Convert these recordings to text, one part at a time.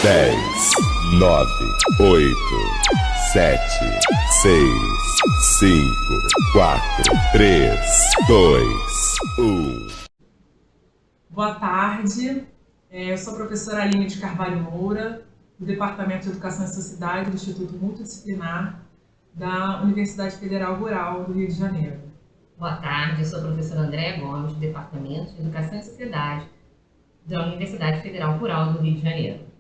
10, 9, 8, 7, 6, 5, 4, 3, 2, 1. Boa tarde, eu sou a professora Aline de Carvalho Moura, do Departamento de Educação e Sociedade do Instituto Multidisciplinar da Universidade Federal Rural do Rio de Janeiro. Boa tarde, eu sou a professora Andréa Gomes, do Departamento de Educação e Sociedade da Universidade Federal Rural do Rio de Janeiro.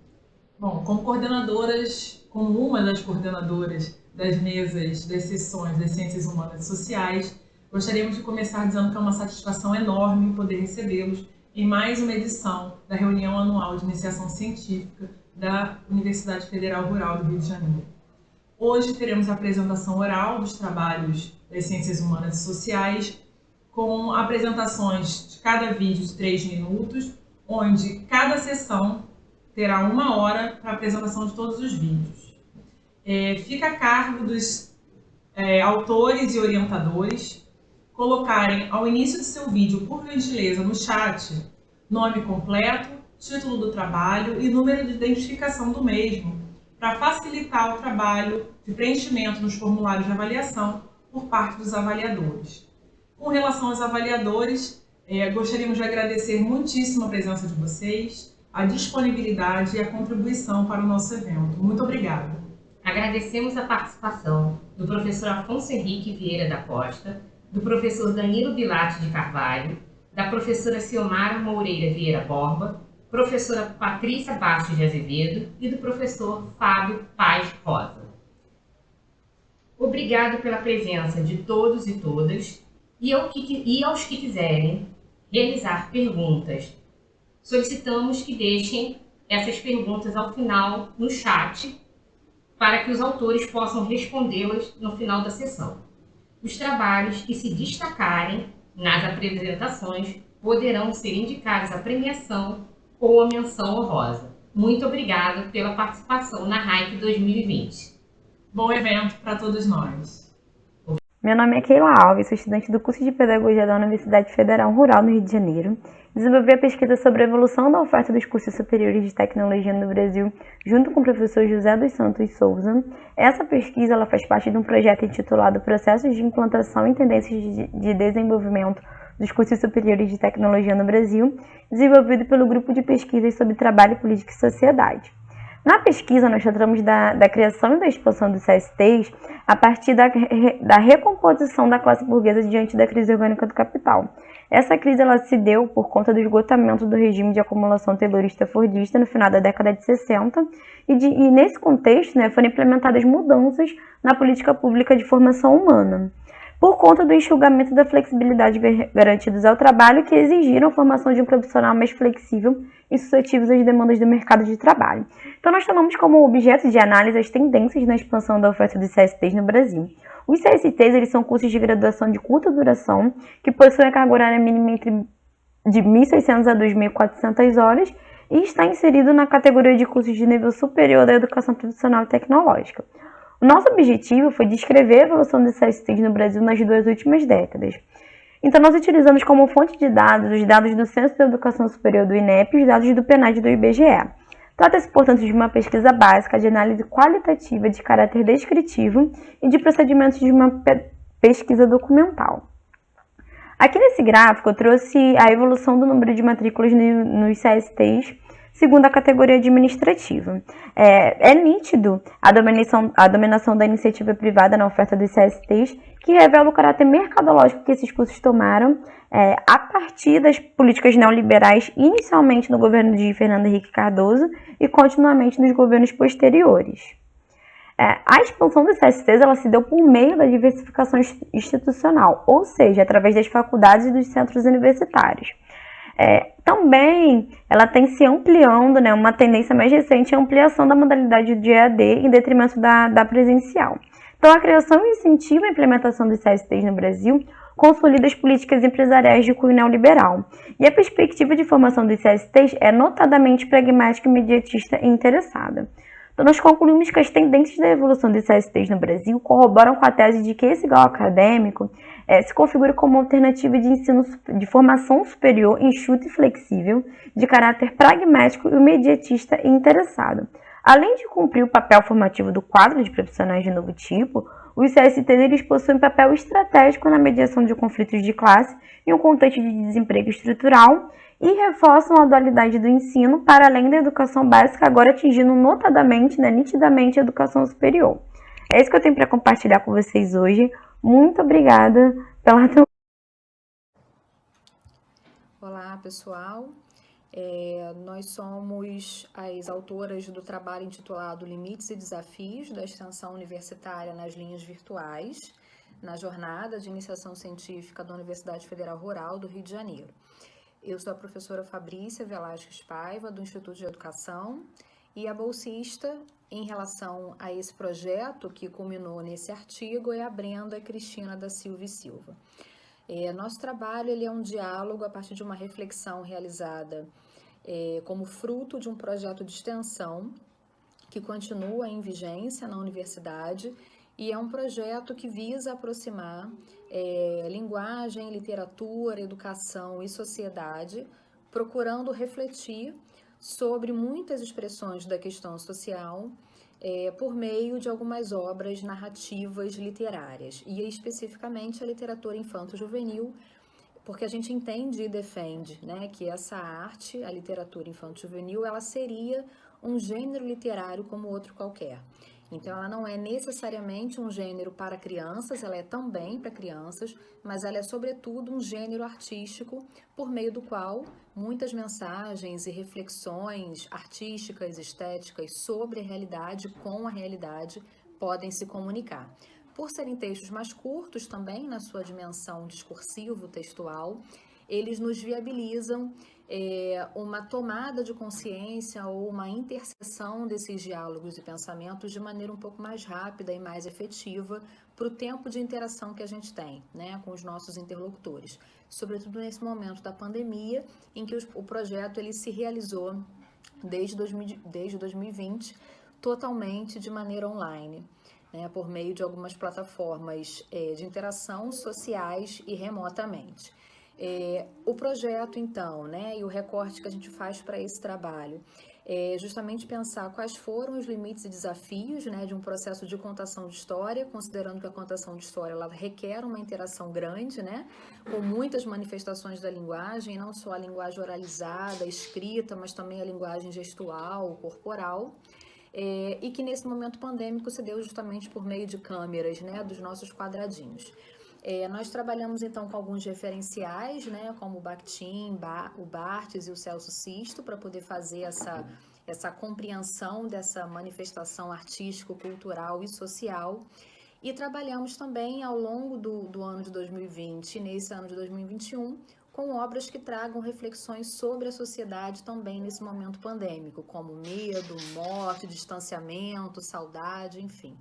Bom, como uma das coordenadoras das mesas das sessões das Ciências Humanas e Sociais, gostaríamos de começar dizendo que é uma satisfação enorme poder recebê-los em mais uma edição da reunião anual de iniciação científica da Universidade Federal Rural do Rio de Janeiro. Hoje teremos a apresentação oral dos trabalhos das Ciências Humanas e Sociais, com apresentações de cada vídeo de 3 minutos, onde cada sessão terá 1 hora para a apresentação de todos os vídeos. Fica a cargo dos autores e orientadores colocarem ao início de seu vídeo, por gentileza, no chat, nome completo, título do trabalho e número de identificação do mesmo, para facilitar o trabalho de preenchimento nos formulários de avaliação por parte dos avaliadores. Com relação aos avaliadores, gostaríamos de agradecer muitíssimo a presença de vocês, a disponibilidade e a contribuição para o nosso evento. Muito obrigada. Agradecemos a participação do professor Afonso Henrique Vieira da Costa, do professor Danilo Bilatti de Carvalho, da professora Ciomara Moreira Vieira Borba, professora Patrícia Bastos de Azevedo e do professor Fábio Paz Rosa. Obrigado pela presença de todos e todas e aos que quiserem realizar perguntas. Solicitamos que deixem essas perguntas ao final no chat para que os autores possam respondê-las no final da sessão. Os trabalhos que se destacarem nas apresentações poderão ser indicados à premiação ou à menção honrosa. Muito obrigada pela participação na RAIC 2020. Bom evento para todos nós. Meu nome é Keila Alves, sou estudante do curso de Pedagogia da Universidade Federal Rural no Rio de Janeiro. Desenvolvi a pesquisa sobre a evolução da oferta dos cursos superiores de tecnologia no Brasil, junto com o professor José dos Santos Souza. Essa pesquisa ela faz parte de um projeto intitulado Processos de Implantação e Tendências de Desenvolvimento dos Cursos Superiores de Tecnologia no Brasil, desenvolvido pelo Grupo de Pesquisas sobre Trabalho, Política e Sociedade. Na pesquisa, nós tratamos da criação e da expansão dos CSTs a partir da recomposição da classe burguesa diante da crise orgânica do capital. Essa crise ela se deu por conta do esgotamento do regime de acumulação taylorista-fordista no final da década de 60 e nesse contexto foram implementadas mudanças na política pública de formação humana, por conta do enxugamento da flexibilidade garantidos ao trabalho que exigiram a formação de um profissional mais flexível e suscetível às demandas do mercado de trabalho. Então, nós tomamos como objeto de análise as tendências na expansão da oferta dos CSTs no Brasil. Os CSTs eles são cursos de graduação de curta duração que possuem a carga horária mínima de 1.600 a 2.400 horas e está inserido na categoria de cursos de nível superior da educação profissional e tecnológica. O nosso objetivo foi descrever a evolução dos CSTs no Brasil nas 2 últimas décadas. Então, nós utilizamos como fonte de dados os dados do Censo da Educação Superior do INEP e os dados do PNAD do IBGE. Trata-se, portanto, de uma pesquisa básica de análise qualitativa de caráter descritivo e de procedimentos de uma pesquisa documental. Aqui nesse gráfico, eu trouxe a evolução do número de matrículas nos CSTs segundo a categoria administrativa. É nítido a dominação da iniciativa privada na oferta dos CSTs, que revela o caráter mercadológico que esses cursos tomaram a partir das políticas neoliberais, inicialmente no governo de Fernando Henrique Cardoso e continuamente nos governos posteriores. A expansão dos CSTs ela se deu por meio da diversificação institucional, ou seja, através das faculdades e dos centros universitários. Também ela tem se ampliando, uma tendência mais recente é a ampliação da modalidade de EAD em detrimento da presencial. Então, a criação e incentivo à implementação dos CSTs no Brasil consolida as políticas empresariais de cunho neoliberal. E a perspectiva de formação dos CSTs é notadamente pragmática, imediatista e interessada. Então, nós concluímos que as tendências da evolução dos CSTs no Brasil corroboram com a tese de que esse grau acadêmico se configura como uma alternativa de ensino de formação superior enxuta e flexível, de caráter pragmático e imediatista e interessado. Além de cumprir o papel formativo do quadro de profissionais de novo tipo, os CSTs possuem papel estratégico na mediação de conflitos de classe em um contexto de desemprego estrutural e reforçam a dualidade do ensino para além da educação básica, agora atingindo notadamente, nitidamente a educação superior. É isso que eu tenho para compartilhar com vocês hoje. Muito obrigada pela atenção. Olá, pessoal. Nós somos as autoras do trabalho intitulado Limites e Desafios da Extensão Universitária nas Linhas Virtuais, na Jornada de Iniciação Científica da Universidade Federal Rural do Rio de Janeiro. Eu sou a professora Fabrícia Velasquez Paiva, do Instituto de Educação, e a bolsista em relação a esse projeto que culminou nesse artigo é a Brenda Cristina da Silva e Silva. Nosso trabalho ele é um diálogo a partir de uma reflexão realizada como fruto de um projeto de extensão que continua em vigência na universidade e é um projeto que visa aproximar linguagem, literatura, educação e sociedade, procurando refletir sobre muitas expressões da questão social por meio de algumas obras narrativas literárias, e especificamente a literatura infanto-juvenil, porque a gente entende e defende, né, que essa arte, a literatura infanto-juvenil, ela seria um gênero literário como outro qualquer. Então, ela não é necessariamente um gênero para crianças, ela é também para crianças, mas ela é, sobretudo, um gênero artístico por meio do qual muitas mensagens e reflexões artísticas, estéticas sobre a realidade, com a realidade, podem se comunicar. Por serem textos mais curtos também, na sua dimensão discursivo-textual, eles nos viabilizam uma tomada de consciência ou uma interseção desses diálogos e pensamentos de maneira um pouco mais rápida e mais efetiva para o tempo de interação que a gente tem, né, com os nossos interlocutores. Sobretudo nesse momento da pandemia, em que o projeto ele se realizou desde 2020 totalmente de maneira online, né, por meio de algumas plataformas de interação sociais e remotamente. O projeto, então, né, e o recorte que a gente faz para esse trabalho é justamente pensar quais foram os limites e desafios, né, de um processo de contação de história, considerando que a contação de história ela requer uma interação grande, né, com muitas manifestações da linguagem, não só a linguagem oralizada, escrita, mas também a linguagem gestual, corporal. E que nesse momento pandêmico se deu justamente por meio de câmeras, né, dos nossos quadradinhos. Nós trabalhamos então com alguns referenciais, né, como o Bakhtin, o Barthes e o Celso Sisto, para poder fazer essa compreensão dessa manifestação artístico-cultural e social. E trabalhamos também ao longo do ano de 2020 e nesse ano de 2021 com obras que tragam reflexões sobre a sociedade também nesse momento pandêmico, como medo, morte, distanciamento, saudade, enfim.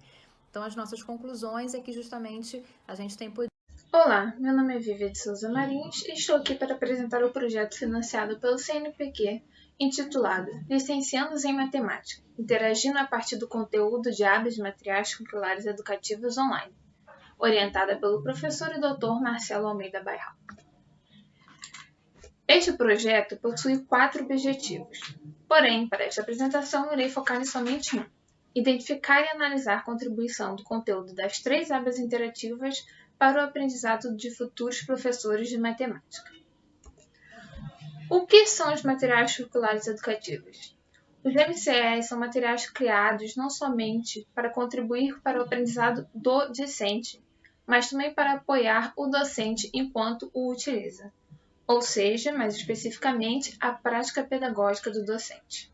Então, as nossas conclusões é que justamente a gente tem podido... Olá, meu nome é Viviane de Souza Marins e estou aqui para apresentar o projeto financiado pelo CNPq, intitulado Licenciandos em Matemática, interagindo a partir do conteúdo de hábitos materiais curriculares educativos online, orientada pelo professor e doutor Marcelo Almeida Bairral. Este projeto possui 4 objetivos, porém, para esta apresentação, irei focar em somente um: identificar e analisar a contribuição do conteúdo das 3 abas interativas para o aprendizado de futuros professores de matemática. O que são os materiais curriculares educativos? Os MCEs são materiais criados não somente para contribuir para o aprendizado do discente, mas também para apoiar o docente enquanto o utiliza, ou seja, mais especificamente, a prática pedagógica do docente.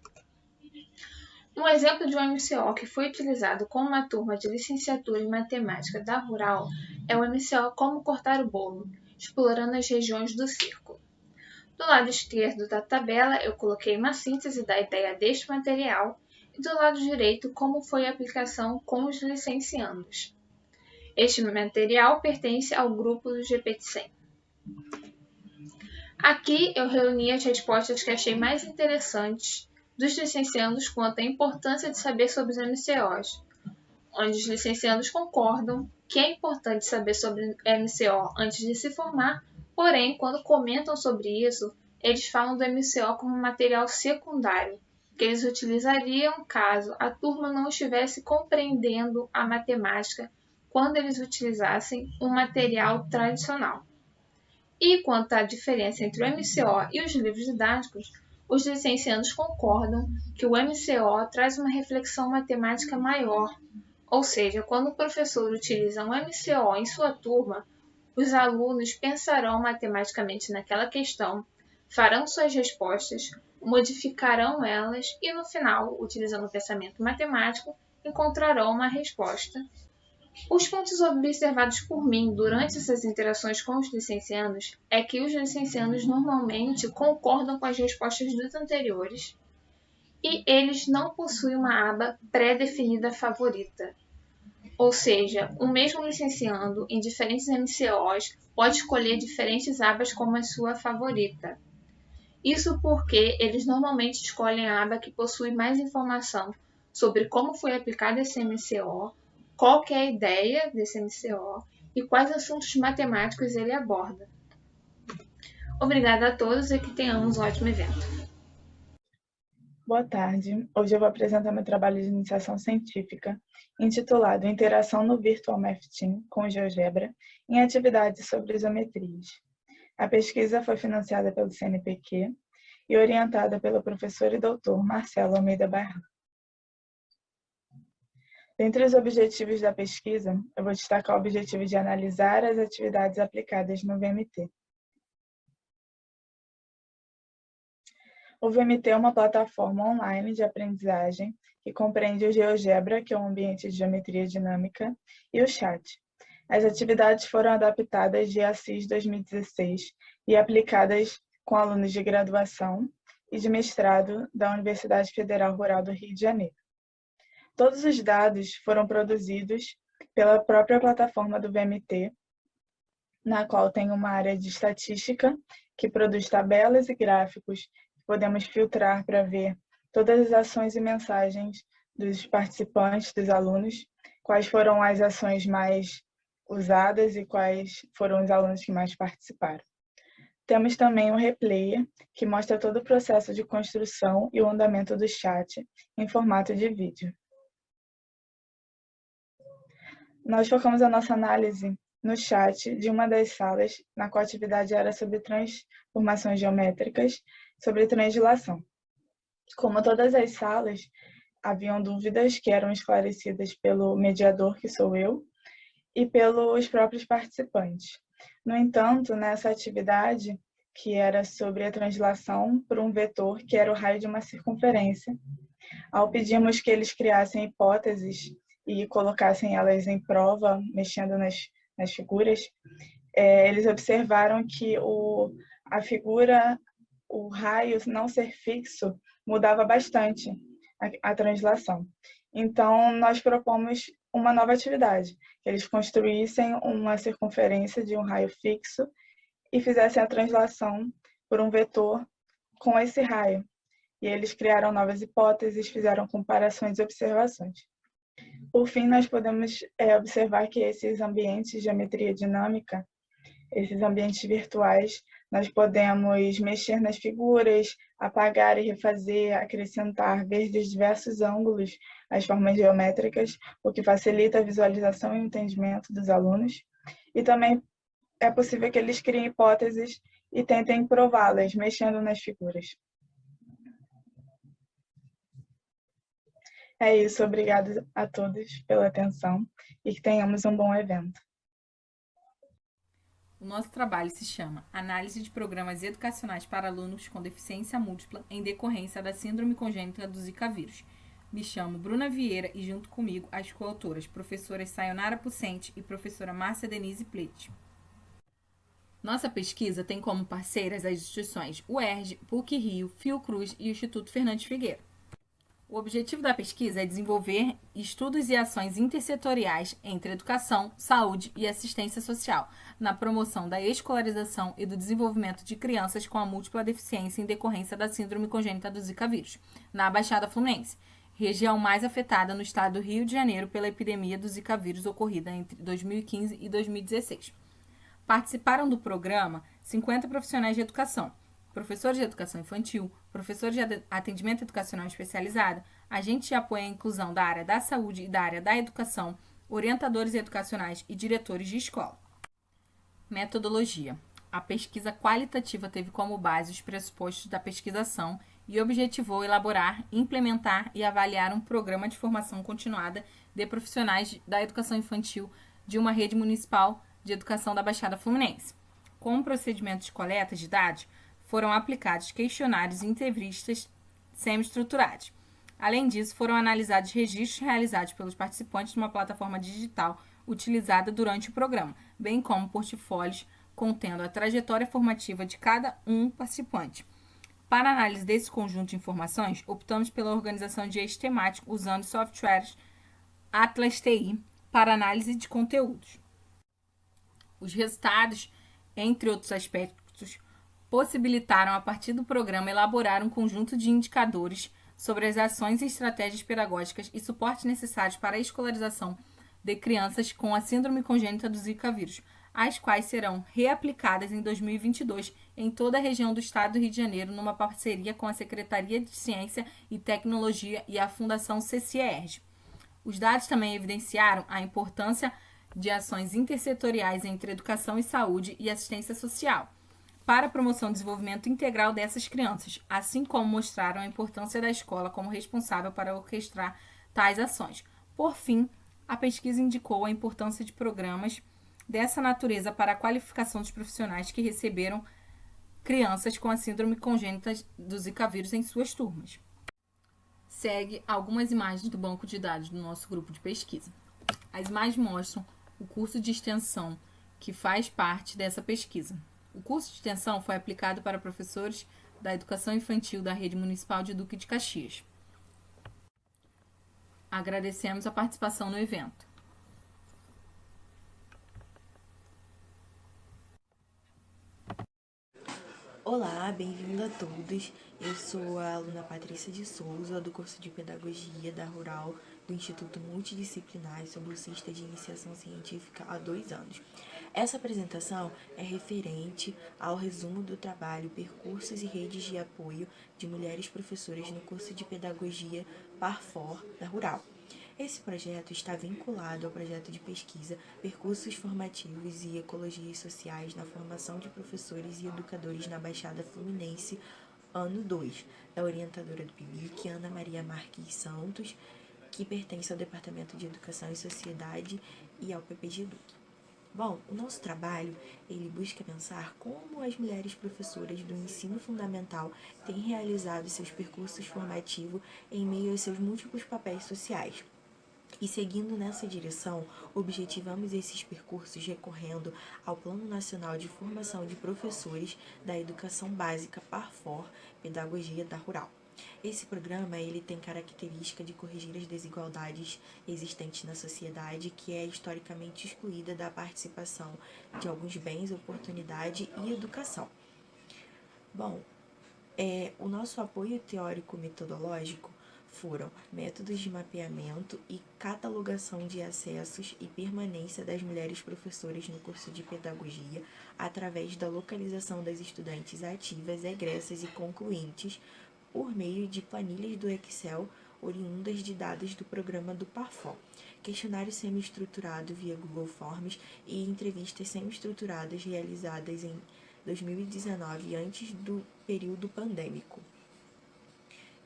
Um exemplo de um MCO que foi utilizado com uma turma de licenciatura em matemática da Rural é o MCO Como Cortar o Bolo, explorando as regiões do círculo. Do lado esquerdo da tabela, eu coloquei uma síntese da ideia deste material e do lado direito como foi a aplicação com os licenciandos. Este material pertence ao grupo do GPT-100. Aqui eu reuni as respostas que achei mais interessantes dos licenciandos quanto à importância de saber sobre os MCOs, onde os licenciados concordam que é importante saber sobre MCO antes de se formar, porém, quando comentam sobre isso, eles falam do MCO como material secundário, que eles utilizariam caso a turma não estivesse compreendendo a matemática quando eles utilizassem um material tradicional. E quanto à diferença entre o MCO e os livros didáticos, os licenciados concordam que o MCO traz uma reflexão matemática maior, ou seja, quando o professor utiliza um MCO em sua turma, os alunos pensarão matematicamente naquela questão, farão suas respostas, modificarão elas e, no final, utilizando o pensamento matemático, encontrarão uma resposta. Os pontos observados por mim durante essas interações com os licenciados é que os licenciados normalmente concordam com as respostas dos anteriores e eles não possuem uma aba pré-definida favorita. Ou seja, o mesmo licenciando em diferentes MCOs pode escolher diferentes abas como a sua favorita. Isso porque eles normalmente escolhem a aba que possui mais informação sobre como foi aplicado esse MCO, qual que é a ideia desse MCO e quais assuntos matemáticos ele aborda. Obrigada a todos e que tenhamos um ótimo evento. Boa tarde. Hoje eu vou apresentar meu trabalho de iniciação científica, intitulado Interação no Virtual Math Team com GeoGebra em atividades sobre isometrias. A pesquisa foi financiada pelo CNPq e orientada pelo professor e doutor Marcelo Almeida Barra. Dentre os objetivos da pesquisa, eu vou destacar o objetivo de analisar as atividades aplicadas no VMT. O VMT é uma plataforma online de aprendizagem que compreende o GeoGebra, que é um ambiente de geometria dinâmica, e o chat. As atividades foram adaptadas de ACIS 2016 e aplicadas com alunos de graduação e de mestrado da Universidade Federal Rural do Rio de Janeiro. Todos os dados foram produzidos pela própria plataforma do VMT, na qual tem uma área de estatística que produz tabelas e gráficos. Podemos filtrar para ver todas as ações e mensagens dos participantes, dos alunos, quais foram as ações mais usadas e quais foram os alunos que mais participaram. Temos também o Replayer, que mostra todo o processo de construção e o andamento do chat em formato de vídeo. Nós focamos a nossa análise no chat de uma das salas, na qual a atividade era sobre transformações geométricas, sobre translação. Como todas as salas, haviam dúvidas que eram esclarecidas pelo mediador, que sou eu, e pelos próprios participantes. No entanto, nessa atividade, que era sobre a translação por um vetor, que era o raio de uma circunferência, ao pedirmos que eles criassem hipóteses e colocassem elas em prova, mexendo nas figuras, eles observaram que a figura, o raio não ser fixo, mudava bastante a translação. Então, nós propomos uma nova atividade, que eles construíssem uma circunferência de um raio fixo e fizessem a translação por um vetor com esse raio. E eles criaram novas hipóteses, fizeram comparações e observações. Por fim, nós podemos observar que esses ambientes de geometria dinâmica, esses ambientes virtuais, nós podemos mexer nas figuras, apagar e refazer, acrescentar, ver de diversos ângulos as formas geométricas, o que facilita a visualização e o entendimento dos alunos. E também é possível que eles criem hipóteses e tentem prová-las, mexendo nas figuras. É isso, obrigada a todos pela atenção e que tenhamos um bom evento. O nosso trabalho se chama Análise de Programas Educacionais para Alunos com Deficiência Múltipla em decorrência da Síndrome Congênita do Zika vírus. Me chamo Bruna Vieira e junto comigo as coautoras, professoras Sayonara Pucente e professora Márcia Denise Plete. Nossa pesquisa tem como parceiras as instituições UERJ, PUC-Rio, Fiocruz e o Instituto Fernandes Figueiredo. O objetivo da pesquisa é desenvolver estudos e ações intersetoriais entre educação, saúde e assistência social, na promoção da escolarização e do desenvolvimento de crianças com a múltipla deficiência em decorrência da síndrome congênita do Zika vírus, na Baixada Fluminense, região mais afetada no estado do Rio de Janeiro pela epidemia do Zika vírus ocorrida entre 2015 e 2016. Participaram do programa 50 profissionais de educação, professores de educação infantil, professores de atendimento educacional especializado, agentes de apoio à inclusão da área da saúde e da área da educação, orientadores educacionais e diretores de escola. Metodologia. A pesquisa qualitativa teve como base os pressupostos da pesquisação e objetivou elaborar, implementar e avaliar um programa de formação continuada de profissionais da educação infantil de uma rede municipal de educação da Baixada Fluminense. Com o procedimento de coleta de dados, foram aplicados questionários e entrevistas semi-estruturados. Além disso, foram analisados registros realizados pelos participantes numa plataforma digital utilizada durante o programa, bem como portfólios contendo a trajetória formativa de cada participante. Para análise desse conjunto de informações, optamos pela organização de eixo temático usando softwares Atlas TI para análise de conteúdos. Os resultados, entre outros aspectos, possibilitaram, a partir do programa, elaborar um conjunto de indicadores sobre as ações e estratégias pedagógicas e suportes necessários para a escolarização de crianças com a síndrome congênita do Zika vírus, as quais serão reaplicadas em 2022 em toda a região do estado do Rio de Janeiro, numa parceria com a Secretaria de Ciência e Tecnologia e a Fundação CCIERJ. Os dados também evidenciaram a importância de ações intersetoriais entre educação e saúde e assistência social, para a promoção do desenvolvimento integral dessas crianças, assim como mostraram a importância da escola como responsável para orquestrar tais ações. Por fim, a pesquisa indicou a importância de programas dessa natureza para a qualificação dos profissionais que receberam crianças com a síndrome congênita do Zika vírus em suas turmas. Segue algumas imagens do banco de dados do nosso grupo de pesquisa. As imagens mostram o curso de extensão que faz parte dessa pesquisa. O curso de extensão foi aplicado para professores da educação infantil da Rede Municipal de Duque de Caxias. Agradecemos a participação no evento. Olá, bem-vindo a todos. Eu sou a aluna Patrícia de Souza, do curso de Pedagogia da Rural do Instituto Multidisciplinar. Sou bolsista de iniciação científica há 2 anos. Essa apresentação é referente ao resumo do trabalho Percursos e Redes de Apoio de Mulheres Professoras no curso de Pedagogia PARFOR da Rural. Esse projeto está vinculado ao projeto de pesquisa Percursos Formativos e Ecologias Sociais na Formação de Professores e Educadores na Baixada Fluminense, ano 2, da orientadora do PIBIC, Ana Maria Marques Santos, que pertence ao Departamento de Educação e Sociedade e ao PPG Duque. Bom, o nosso trabalho, ele busca pensar como as mulheres professoras do ensino fundamental têm realizado seus percursos formativos em meio aos seus múltiplos papéis sociais. E seguindo nessa direção, objetivamos esses percursos recorrendo ao Plano Nacional de Formação de Professores da Educação Básica PARFOR, Pedagogia da Rural. Esse programa ele tem característica de corrigir as desigualdades existentes na sociedade, que é historicamente excluída da participação de alguns bens, oportunidade e educação. Bom, o nosso apoio teórico-metodológico foram métodos de mapeamento e catalogação de acessos e permanência das mulheres professoras no curso de pedagogia através da localização das estudantes ativas, egressas e concluintes por meio de planilhas do Excel oriundas de dados do programa do PARFOR, questionário semi-estruturado via Google Forms e entrevistas semi-estruturadas realizadas em 2019, antes do período pandêmico.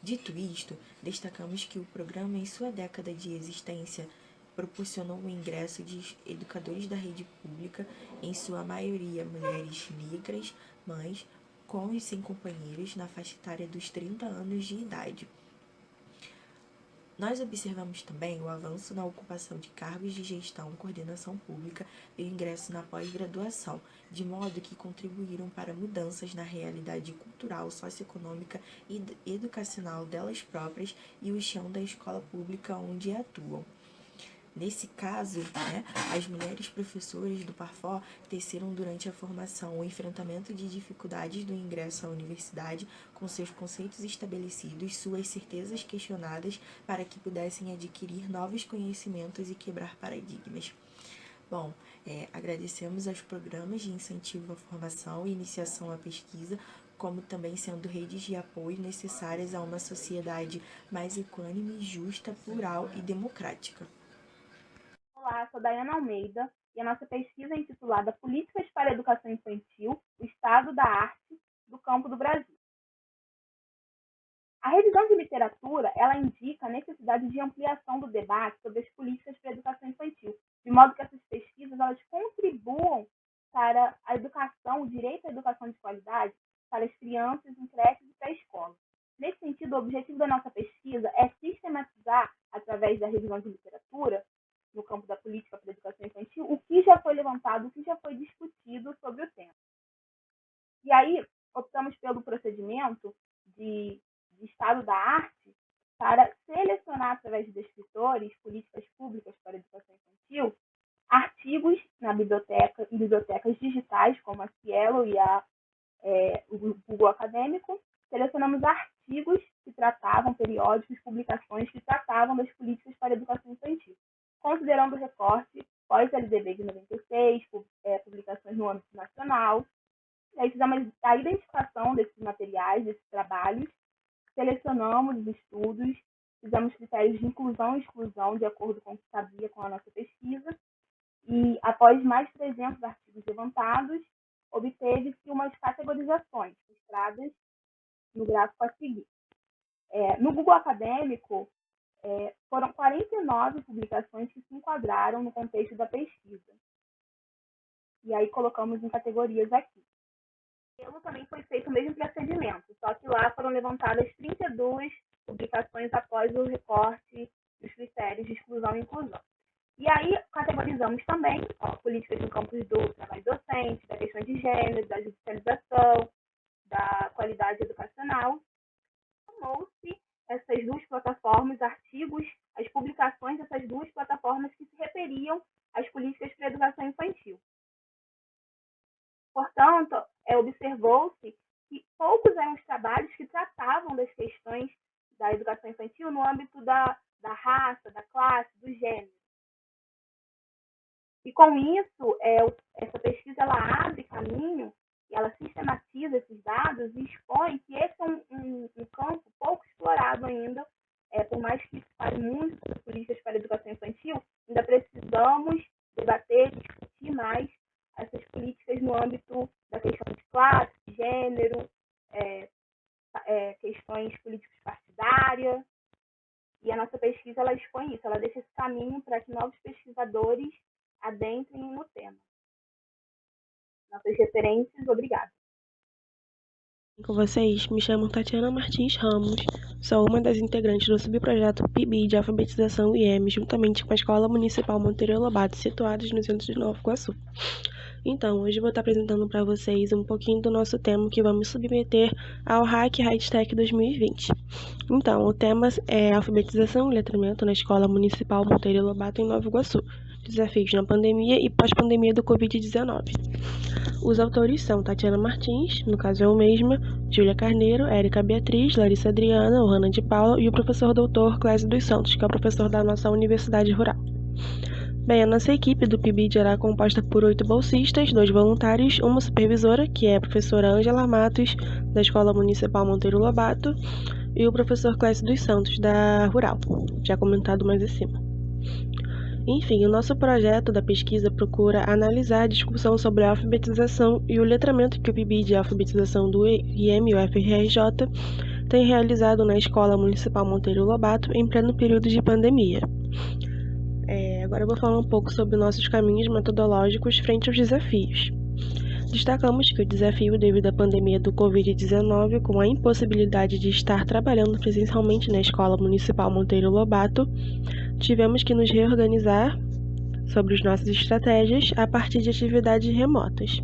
Dito isto, destacamos que o programa, em sua década de existência, proporcionou o ingresso de educadores da rede pública, em sua maioria mulheres negras, mães, com e sem companheiros, na faixa etária dos 30 anos de idade. Nós observamos também o avanço na ocupação de cargos de gestão, coordenação pública e o ingresso na pós-graduação, de modo que contribuíram para mudanças na realidade cultural, socioeconômica e educacional delas próprias e o chão da escola pública onde atuam. Nesse caso, as mulheres professoras do Parfó teceram durante a formação o enfrentamento de dificuldades do ingresso à universidade com seus conceitos estabelecidos, suas certezas questionadas, para que pudessem adquirir novos conhecimentos e quebrar paradigmas. Bom, agradecemos aos programas de incentivo à formação e iniciação à pesquisa, como também sendo redes de apoio necessárias a uma sociedade mais equânime, justa, plural e democrática. Olá, sou Daiana Almeida e a nossa pesquisa é intitulada Políticas para a Educação Infantil, o Estado da Arte do Campo do Brasil. A revisão de literatura, ela indica a necessidade de ampliação do debate sobre as políticas para a educação infantil, de modo que essas pesquisas elas contribuam para a educação, o direito à educação de qualidade para as crianças em creches e pré-escola. Nesse sentido, o objetivo da nossa pesquisa é sistematizar, através da revisão de literatura, no campo da política para a educação infantil, o que já foi levantado, o que já foi discutido sobre o tema. E aí, optamos pelo procedimento de Estado da Arte para selecionar, através de descritores, políticas públicas para a educação infantil, artigos na biblioteca, em bibliotecas digitais, como a Cielo e o Google Acadêmico. Selecionamos artigos que tratavam, periódicos, publicações que tratavam das políticas para a educação infantil, considerando o recorte pós-LDB de 96, publicações no âmbito nacional. E aí fizemos a identificação desses materiais, desses trabalhos, selecionamos os estudos, fizemos critérios de inclusão e exclusão de acordo com o que cabia com a nossa pesquisa, e após mais de 300 artigos levantados, obteve-se umas categorizações mostradas no gráfico a seguir. No Google Acadêmico, foram 49 publicações que se enquadraram no contexto da pesquisa. E aí colocamos em categorias aqui. Também foi feito o mesmo procedimento, só que lá foram levantadas 32 publicações após o recorte dos critérios de exclusão e inclusão. E aí categorizamos também políticas no campo do trabalho docente, da questão de gênero, da judicialização, da qualidade educacional. Tomou-se essas duas plataformas, artigos, as publicações dessas duas plataformas que se referiam às políticas para a educação infantil. Portanto, observou-se que poucos eram os trabalhos que tratavam das questões da educação infantil no âmbito da raça, da classe, do gênero. E com isso, essa pesquisa ela abre caminho, ela sistematiza esses dados e expõe que esse é um campo pouco explorado ainda, por mais que se fale muito sobre políticas para a educação infantil, ainda precisamos debater, discutir mais essas políticas no âmbito da questão de classe, de gênero, questões políticas partidárias. E a nossa pesquisa ela expõe isso, ela deixa esse caminho para que novos pesquisadores adentrem no tema. Nossas referências, obrigada. Com vocês, me chamo Tatiana Martins Ramos, sou uma das integrantes do subprojeto PIB de alfabetização IEM, juntamente com a Escola Municipal Monteiro Lobato, situados no centro de Nova Iguaçu. Então, hoje eu vou estar apresentando para vocês um pouquinho do nosso tema que vamos submeter ao Hack Tech 2020. Então, o tema é alfabetização e letramento na Escola Municipal Monteiro Lobato em Nova Iguaçu, desafios na pandemia e pós-pandemia do Covid-19. Os autores são Tatiana Martins, no caso eu mesma, Júlia Carneiro, Érica Beatriz, Larissa Adriana, Ohana de Paula e o professor doutor Clésio dos Santos, que é o professor da nossa Universidade Rural. Bem, a nossa equipe do PIBID era composta por 8 bolsistas, 2 voluntários, uma supervisora, que é a professora Ângela Matos, da Escola Municipal Monteiro Lobato, e o professor Clésio dos Santos, da Rural, já comentado mais acima. Enfim, o nosso projeto da pesquisa procura analisar a discussão sobre a alfabetização e o letramento que o PIBID de alfabetização do IEM e o FRJ tem realizado na Escola Municipal Monteiro Lobato em pleno período de pandemia. Agora eu vou falar um pouco sobre nossos caminhos metodológicos frente aos desafios. Destacamos que o desafio devido à pandemia do Covid-19, com a impossibilidade de estar trabalhando presencialmente na Escola Municipal Monteiro Lobato, tivemos que nos reorganizar sobre as nossas estratégias a partir de atividades remotas.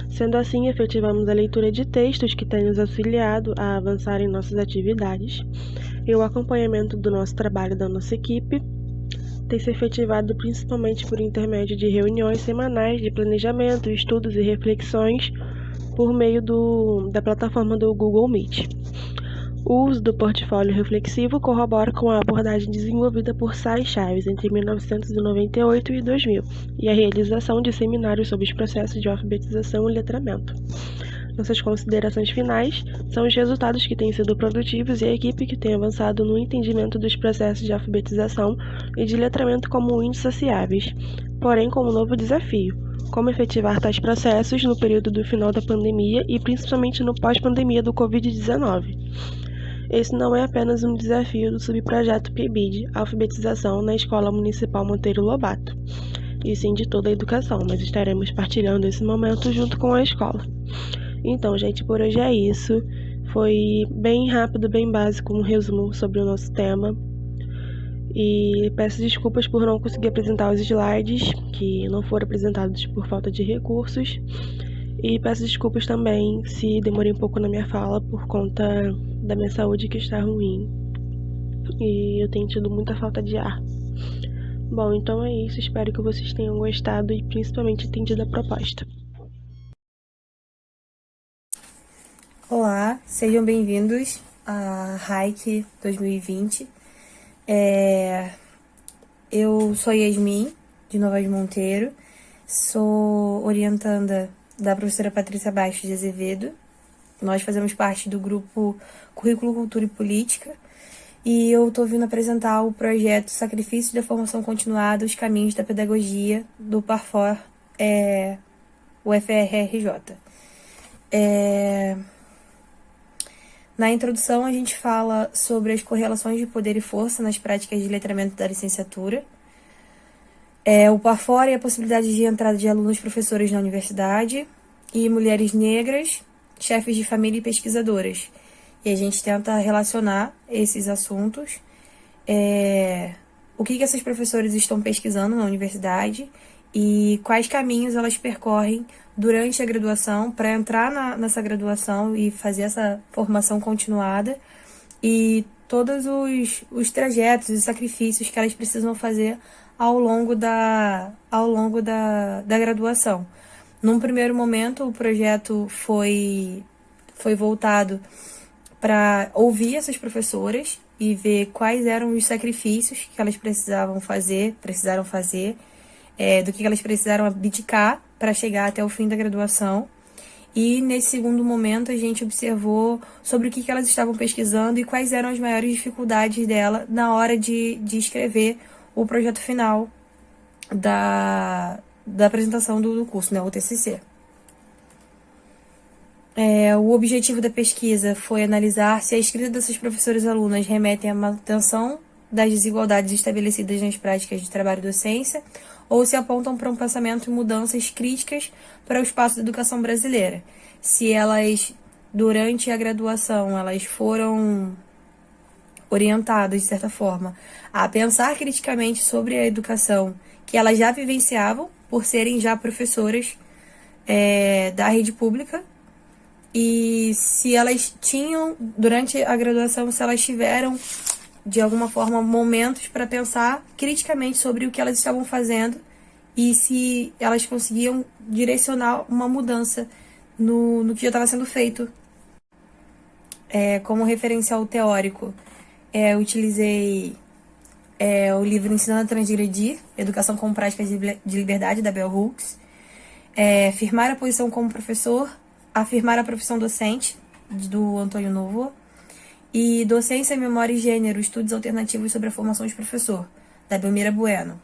Sendo assim, efetivamos a leitura de textos que têm nos auxiliado a avançar em nossas atividades e o acompanhamento do nosso trabalho da nossa equipe, tem se efetivado principalmente por intermédio de reuniões semanais de planejamento, estudos e reflexões por meio da plataforma do Google Meet. O uso do portfólio reflexivo corrobora com a abordagem desenvolvida por Sá e Chaves entre 1998 e 2000 e a realização de seminários sobre os processos de alfabetização e letramento. Nossas considerações finais são os resultados que têm sido produtivos e a equipe que tem avançado no entendimento dos processos de alfabetização e de letramento como indissociáveis, porém com um novo desafio: como efetivar tais processos no período do final da pandemia e principalmente no pós-pandemia do Covid-19. Esse não é apenas um desafio do subprojeto PIBID, Alfabetização na Escola Municipal Monteiro Lobato, e sim de toda a educação, mas estaremos partilhando esse momento junto com a escola. Então, gente, por hoje é isso. Foi bem rápido, bem básico, um resumo sobre o nosso tema. E peço desculpas por não conseguir apresentar os slides, que não foram apresentados por falta de recursos. E peço desculpas também se demorei um pouco na minha fala por conta da minha saúde que está ruim. E eu tenho tido muita falta de ar. Bom, então é isso. Espero que vocês tenham gostado e principalmente entendido a proposta. Olá, sejam bem-vindos à Hike 2020. Eu sou Yasmin, de Novas Monteiro, sou orientanda da professora Patrícia Bastos de Azevedo. Nós fazemos parte do grupo Currículo, Cultura e Política e eu estou vindo apresentar o projeto Sacrifício da Formação Continuada, os Caminhos da Pedagogia, do Parfor UFRRJ. Na introdução, a gente fala sobre as correlações de poder e força nas práticas de letramento da licenciatura, o Parfor e a possibilidade de entrada de alunos professores na universidade, e mulheres negras, chefes de família e pesquisadoras. E a gente tenta relacionar esses assuntos, o que essas professoras estão pesquisando na universidade e quais caminhos elas percorrem durante a graduação para entrar nessa graduação e fazer essa formação continuada e todos os trajetos e sacrifícios que elas precisam fazer ao longo da graduação. Num primeiro momento, o projeto foi voltado para ouvir essas professoras e ver quais eram os sacrifícios que elas precisaram fazer, do que elas precisaram abdicar para chegar até o fim da graduação. E nesse segundo momento a gente observou sobre o que elas estavam pesquisando e quais eram as maiores dificuldades dela na hora de escrever o projeto final da apresentação do curso, né, o TCC. O objetivo da pesquisa foi analisar se a escrita dessas professoras e alunas remetem à manutenção das desigualdades estabelecidas nas práticas de trabalho e docência, ou se apontam para um pensamento e mudanças críticas para o espaço da educação brasileira. Se elas, durante a graduação, elas foram orientadas, de certa forma, a pensar criticamente sobre a educação que elas já vivenciavam, por serem já professoras da rede pública, e se elas tinham, durante a graduação, se elas tiveram de alguma forma, momentos para pensar criticamente sobre o que elas estavam fazendo e se elas conseguiam direcionar uma mudança no que já estava sendo feito. Como referencial teórico, eu utilizei o livro Ensinando a Transgredir, Educação como Prática de Liberdade, da Bell Hooks, Firmar a Posição como Professor, Afirmar a Profissão Docente, do Antônio Novoa, e Docência, Memória e Gênero, Estudos Alternativos sobre a Formação de Professor, da Belmira Bueno.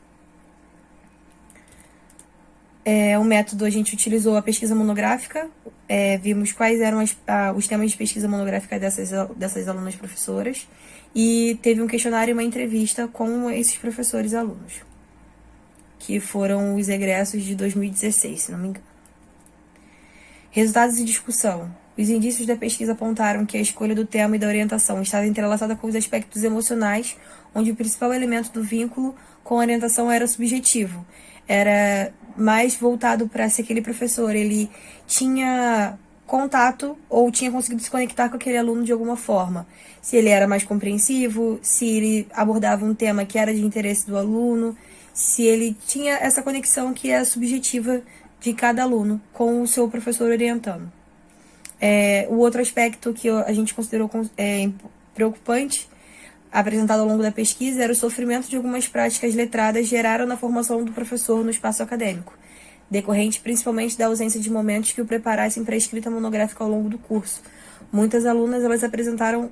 O método, a gente utilizou a pesquisa monográfica, vimos quais eram os temas de pesquisa monográfica dessas alunas professoras, e teve um questionário e uma entrevista com esses professores e alunos, que foram os egressos de 2016, se não me engano. Resultados e discussão. Os indícios da pesquisa apontaram que a escolha do tema e da orientação estava entrelaçada com os aspectos emocionais, onde o principal elemento do vínculo com a orientação era subjetivo. Era mais voltado para se aquele professor ele tinha contato ou tinha conseguido se conectar com aquele aluno de alguma forma. Se ele era mais compreensivo, se ele abordava um tema que era de interesse do aluno, se ele tinha essa conexão que é subjetiva de cada aluno com o seu professor orientando. O outro aspecto que a gente considerou preocupante, apresentado ao longo da pesquisa, era o sofrimento de algumas práticas letradas geraram na formação do professor no espaço acadêmico, decorrente principalmente da ausência de momentos que o preparassem para a escrita monográfica ao longo do curso. Muitas alunas elas apresentaram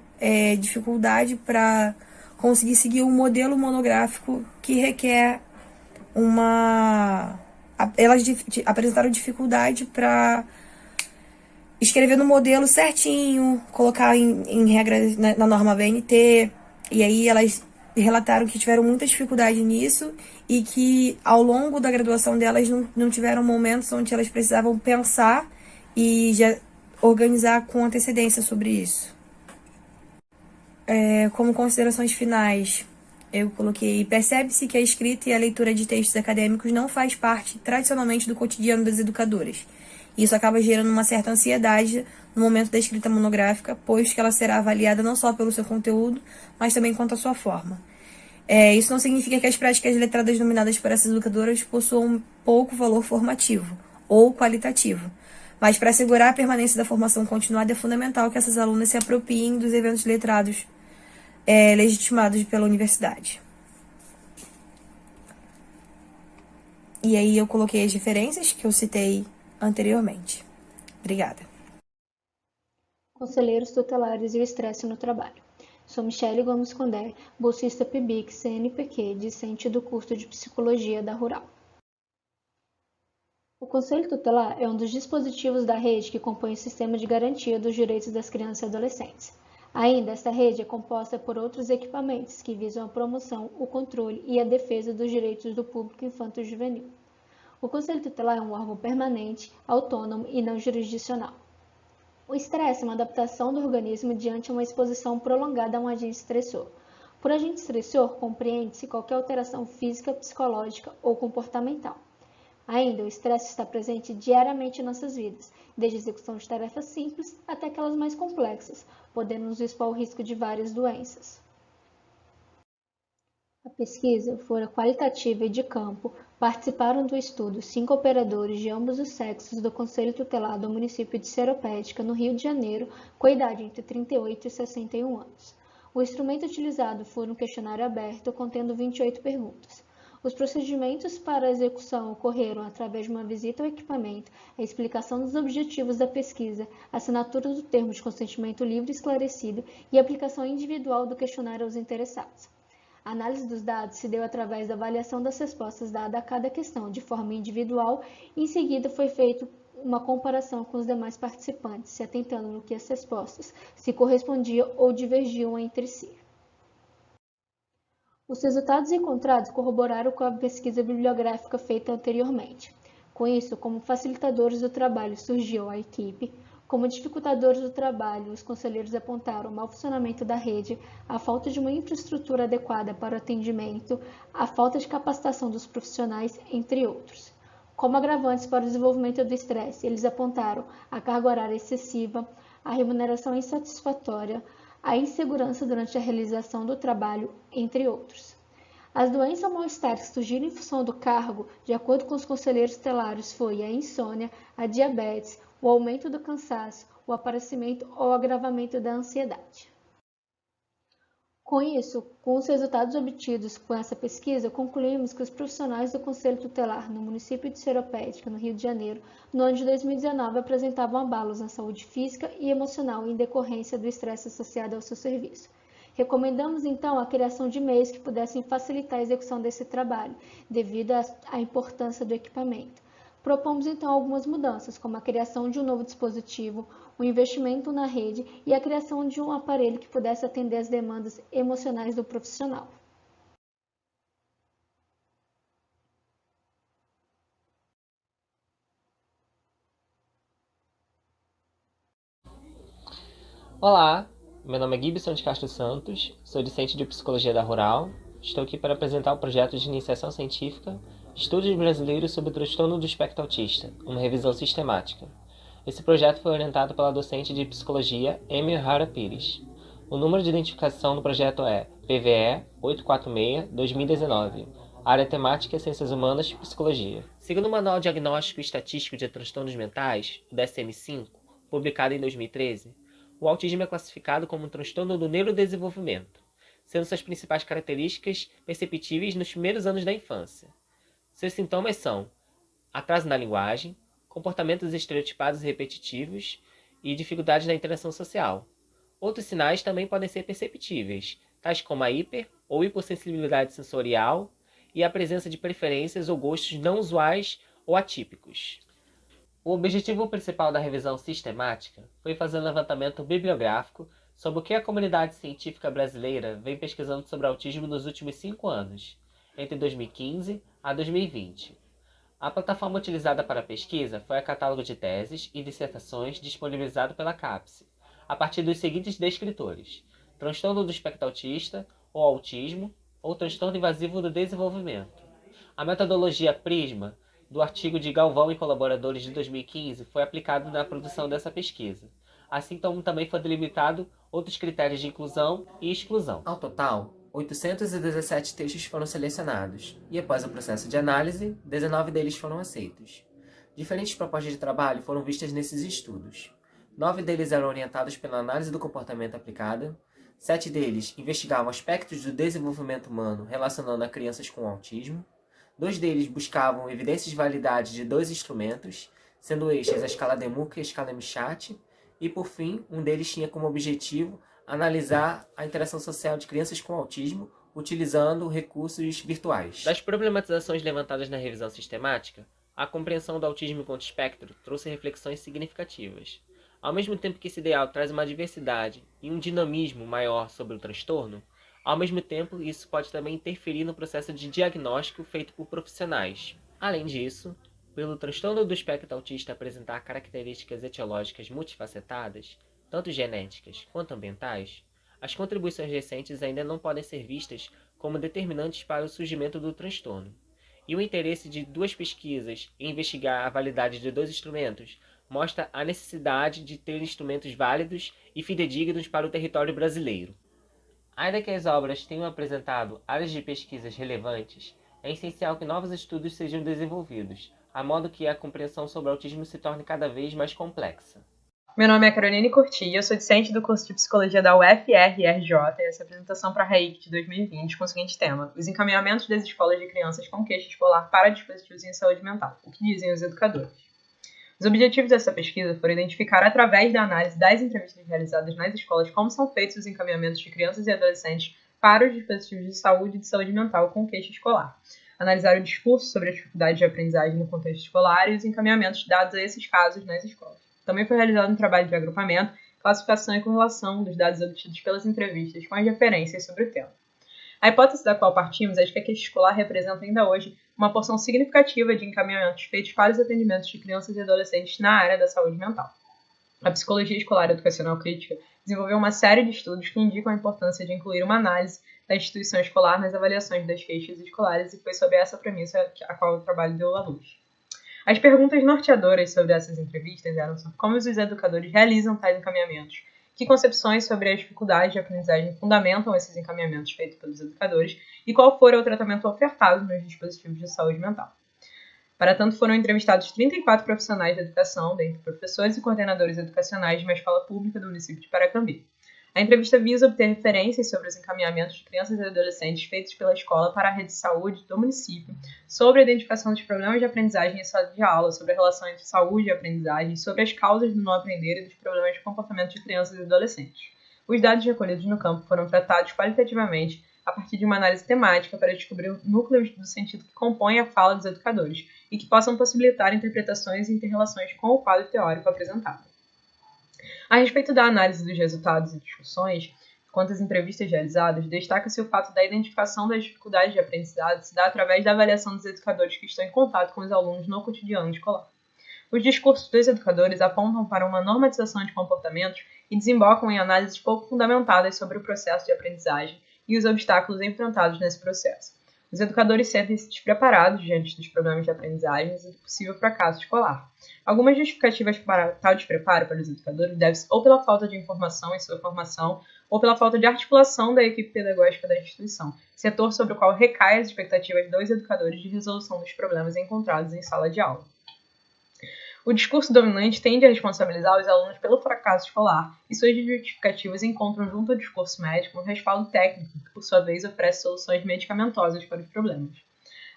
dificuldade para conseguir seguir um modelo monográfico que requer Elas apresentaram dificuldade para escrever no modelo certinho, colocar em regras na norma BNT, e aí elas relataram que tiveram muita dificuldade nisso e que ao longo da graduação delas não tiveram momentos onde elas precisavam pensar e já organizar com antecedência sobre isso. Como considerações finais, eu coloquei: percebe-se que a escrita e a leitura de textos acadêmicos não faz parte tradicionalmente do cotidiano das educadoras. Isso acaba gerando uma certa ansiedade no momento da escrita monográfica, pois que ela será avaliada não só pelo seu conteúdo, mas também quanto à sua forma. Isso não significa que as práticas letradas dominadas por essas educadoras possuam pouco valor formativo ou qualitativo, mas para assegurar a permanência da formação continuada é fundamental que essas alunas se apropriem dos eventos letrados legitimados pela universidade. E aí eu coloquei as referências que eu citei anteriormente. Obrigada. Conselheiros tutelares e o estresse no trabalho. Sou Michele Gomes Condé, bolsista PIBIC CNPq, discente do curso de Psicologia da Rural. O Conselho Tutelar é um dos dispositivos da rede que compõe o sistema de garantia dos direitos das crianças e adolescentes. Ainda, esta rede é composta por outros equipamentos que visam a promoção, o controle e a defesa dos direitos do público infanto-juvenil. O Conselho Tutelar é um órgão permanente, autônomo e não jurisdicional. O estresse é uma adaptação do organismo diante uma exposição prolongada a um agente estressor. Por agente estressor, compreende-se qualquer alteração física, psicológica ou comportamental. Ainda, o estresse está presente diariamente em nossas vidas, desde a execução de tarefas simples até aquelas mais complexas, podendo nos expor ao risco de várias doenças. A pesquisa fora qualitativa e de campo. Participaram do estudo 5 operadores de ambos os sexos do Conselho Tutelar do município de Seropédica, no Rio de Janeiro, com idade entre 38 e 61 anos. O instrumento utilizado foi um questionário aberto contendo 28 perguntas. Os procedimentos para a execução ocorreram através de uma visita ao equipamento, a explicação dos objetivos da pesquisa, assinatura do termo de consentimento livre e esclarecido e aplicação individual do questionário aos interessados. A análise dos dados se deu através da avaliação das respostas dadas a cada questão de forma individual e em seguida foi feita uma comparação com os demais participantes, se atentando no que as respostas se correspondiam ou divergiam entre si. Os resultados encontrados corroboraram com a pesquisa bibliográfica feita anteriormente. Com isso, como facilitadores do trabalho surgiu a equipe. Como dificultadores do trabalho, os conselheiros apontaram o mau funcionamento da rede, a falta de uma infraestrutura adequada para o atendimento, a falta de capacitação dos profissionais, entre outros. Como agravantes para o desenvolvimento do estresse, eles apontaram a carga horária excessiva, a remuneração insatisfatória, a insegurança durante a realização do trabalho, entre outros. As doenças ou mal-estar que surgiram em função do cargo, de acordo com os conselheiros tutelares, foi a insônia, a diabetes, o aumento do cansaço, o aparecimento ou agravamento da ansiedade. Com isso, com os resultados obtidos com essa pesquisa, concluímos que os profissionais do Conselho Tutelar no município de Seropédica, no Rio de Janeiro, no ano de 2019 apresentavam abalos na saúde física e emocional em decorrência do estresse associado ao seu serviço. Recomendamos, então, a criação de meios que pudessem facilitar a execução desse trabalho, devido à importância do equipamento. Propomos, então, algumas mudanças, como a criação de um novo dispositivo, o investimento na rede e a criação de um aparelho que pudesse atender às demandas emocionais do profissional. Olá, meu nome é Gibson de Castro Santos, sou discente de Psicologia da Rural. Estou aqui para apresentar o projeto de iniciação científica Estudos brasileiros sobre o transtorno do espectro autista, uma revisão sistemática. Esse projeto foi orientado pela docente de psicologia Emily Hara Pires. O número de identificação do projeto é PVE 846-2019, área temática Ciências Humanas e Psicologia. Segundo o Manual Diagnóstico e Estatístico de Transtornos Mentais, o DSM-5, publicado em 2013, o autismo é classificado como um transtorno do neurodesenvolvimento, sendo suas principais características perceptíveis nos primeiros anos da infância. Seus sintomas são atraso na linguagem, comportamentos estereotipados e repetitivos e dificuldades na interação social. Outros sinais também podem ser perceptíveis, tais como a hiper- ou hipossensibilidade sensorial e a presença de preferências ou gostos não usuais ou atípicos. O objetivo principal da revisão sistemática foi fazer um levantamento bibliográfico sobre o que a comunidade científica brasileira vem pesquisando sobre autismo nos últimos 5 anos, entre 2015 a 2020. A plataforma utilizada para a pesquisa foi o catálogo de teses e dissertações disponibilizado pela CAPES, a partir dos seguintes descritores: transtorno do espectro autista, ou autismo, ou transtorno invasivo do desenvolvimento. A metodologia PRISMA, do artigo de Galvão e colaboradores de 2015, foi aplicada na produção dessa pesquisa, assim como também foi delimitado outros critérios de inclusão e exclusão. Ao total, 817 textos foram selecionados, e após o processo de análise, 19 deles foram aceitos. Diferentes propostas de trabalho foram vistas nesses estudos. 9 deles eram orientados pela análise do comportamento aplicada, 7 deles investigavam aspectos do desenvolvimento humano relacionando a crianças com autismo, 2 deles buscavam evidências de validade de 2 instrumentos, sendo estes a escala Demuca e a escala MCHAT, e por fim, um deles tinha como objetivo analisar a interação social de crianças com autismo utilizando recursos virtuais. Das problematizações levantadas na revisão sistemática, a compreensão do autismo enquanto espectro trouxe reflexões significativas. Ao mesmo tempo que esse ideal traz uma diversidade e um dinamismo maior sobre o transtorno, ao mesmo tempo isso pode também interferir no processo de diagnóstico feito por profissionais. Além disso, pelo transtorno do espectro autista apresentar características etiológicas multifacetadas, tanto genéticas quanto ambientais, as contribuições recentes ainda não podem ser vistas como determinantes para o surgimento do transtorno. E o interesse de 2 pesquisas em investigar a validade de 2 instrumentos mostra a necessidade de ter instrumentos válidos e fidedignos para o território brasileiro. Ainda que as obras tenham apresentado áreas de pesquisas relevantes, é essencial que novos estudos sejam desenvolvidos, a modo que a compreensão sobre o autismo se torne cada vez mais complexa. Meu nome é Caroline Curti, eu sou discente do curso de Psicologia da UFRRJ e essa apresentação para a REIC de 2020 com o seguinte tema: os encaminhamentos das escolas de crianças com queixa escolar para dispositivos em saúde mental, o que dizem os educadores. Os objetivos dessa pesquisa foram identificar, através da análise das entrevistas realizadas nas escolas, como são feitos os encaminhamentos de crianças e adolescentes para os dispositivos de saúde e de saúde mental com queixa escolar, analisar o discurso sobre a dificuldade de aprendizagem no contexto escolar e os encaminhamentos dados a esses casos nas escolas. Também foi realizado um trabalho de agrupamento, classificação e correlação dos dados obtidos pelas entrevistas com as referências sobre o tema. A hipótese da qual partimos é de que a queixa escolar representa ainda hoje uma porção significativa de encaminhamentos feitos para os atendimentos de crianças e adolescentes na área da saúde mental. A psicologia escolar educacional crítica desenvolveu uma série de estudos que indicam a importância de incluir uma análise da instituição escolar nas avaliações das queixas escolares e foi sob essa premissa a qual o trabalho deu à luz. As perguntas norteadoras sobre essas entrevistas eram sobre como os educadores realizam tais encaminhamentos, que concepções sobre as dificuldades de aprendizagem fundamentam esses encaminhamentos feitos pelos educadores e qual fora o tratamento ofertado nos dispositivos de saúde mental. Para tanto, foram entrevistados 34 profissionais de educação, dentre professores e coordenadores educacionais de uma escola pública do município de Paracambi. A entrevista visa obter referências sobre os encaminhamentos de crianças e adolescentes feitos pela escola para a rede de saúde do município, sobre a identificação dos problemas de aprendizagem em sala de aula, sobre a relação entre saúde e aprendizagem, sobre as causas do não aprender e dos problemas de comportamento de crianças e adolescentes. Os dados recolhidos no campo foram tratados qualitativamente a partir de uma análise temática para descobrir o núcleo do sentido que compõe a fala dos educadores e que possam possibilitar interpretações e interrelações com o quadro teórico apresentado. A respeito da análise dos resultados e discussões, quanto às entrevistas realizadas, destaca-se o fato da identificação das dificuldades de aprendizado se dá através da avaliação dos educadores que estão em contato com os alunos no cotidiano escolar. Os discursos dos educadores apontam para uma normatização de comportamentos e desembocam em análises pouco fundamentadas sobre o processo de aprendizagem e os obstáculos enfrentados nesse processo. Os educadores sentem-se despreparados diante dos problemas de aprendizagem e do possível fracasso escolar. Algumas justificativas para tal despreparo para os educadores devem-se ou pela falta de informação em sua formação ou pela falta de articulação da equipe pedagógica da instituição, setor sobre o qual recaem as expectativas dos educadores de resolução dos problemas encontrados em sala de aula. O discurso dominante tende a responsabilizar os alunos pelo fracasso escolar e suas justificativas encontram junto ao discurso médico um respaldo técnico que, por sua vez, oferece soluções medicamentosas para os problemas.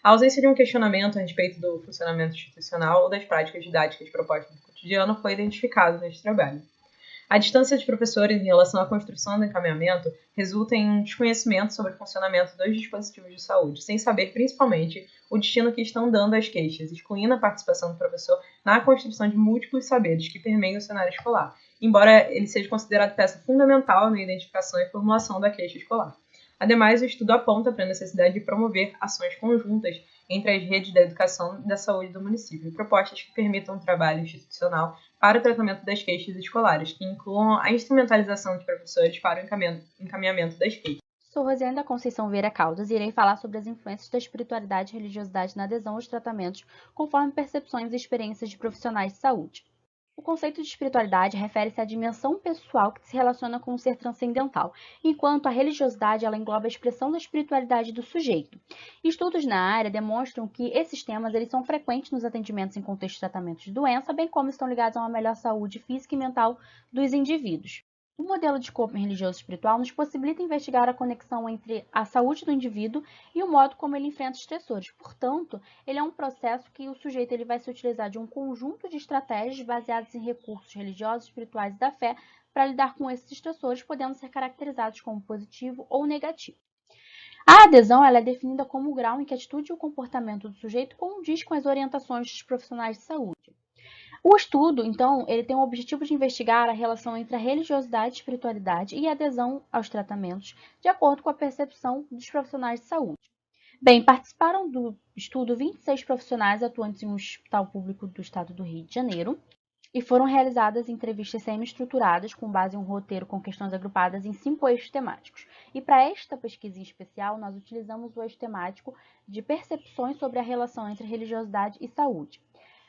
A ausência de um questionamento a respeito do funcionamento institucional ou das práticas didáticas propostas no cotidiano foi identificado neste trabalho. A distância de professores em relação à construção do encaminhamento resulta em um desconhecimento sobre o funcionamento dos dispositivos de saúde, sem saber principalmente o destino que estão dando às queixas, excluindo a participação do professor na construção de múltiplos saberes que permeiam o cenário escolar, embora ele seja considerado peça fundamental na identificação e formulação da queixa escolar. Ademais, o estudo aponta para a necessidade de promover ações conjuntas entre as redes da educação e da saúde do município, propostas que permitam um trabalho institucional para o tratamento das queixas escolares, que incluam a instrumentalização de professores para o encaminhamento das queixas. Sou Rosiane da Conceição Vieira Caldas e irei falar sobre as influências da espiritualidade e religiosidade na adesão aos tratamentos, conforme percepções e experiências de profissionais de saúde. O conceito de espiritualidade refere-se à dimensão pessoal que se relaciona com o ser transcendental, enquanto a religiosidade ela engloba a expressão da espiritualidade do sujeito. Estudos na área demonstram que esses temas eles são frequentes nos atendimentos em contexto de tratamento de doença, bem como estão ligados a uma melhor saúde física e mental dos indivíduos. O modelo de coping religioso espiritual nos possibilita investigar a conexão entre a saúde do indivíduo e o modo como ele enfrenta estressores. Portanto, ele é um processo que o sujeito ele vai se utilizar de um conjunto de estratégias baseadas em recursos religiosos, espirituais e da fé para lidar com esses estressores, podendo ser caracterizados como positivo ou negativo. A adesão ela é definida como o grau em que a atitude e o comportamento do sujeito condiz com as orientações dos profissionais de saúde. O estudo, então, ele tem o objetivo de investigar a relação entre a religiosidade, espiritualidade e a adesão aos tratamentos, de acordo com a percepção dos profissionais de saúde. Bem, participaram do estudo 26 profissionais atuantes em um hospital público do estado do Rio de Janeiro e foram realizadas entrevistas semi-estruturadas com base em um roteiro com questões agrupadas em 5 eixos temáticos. E para esta pesquisa em especial, nós utilizamos o eixo temático de percepções sobre a relação entre religiosidade e saúde.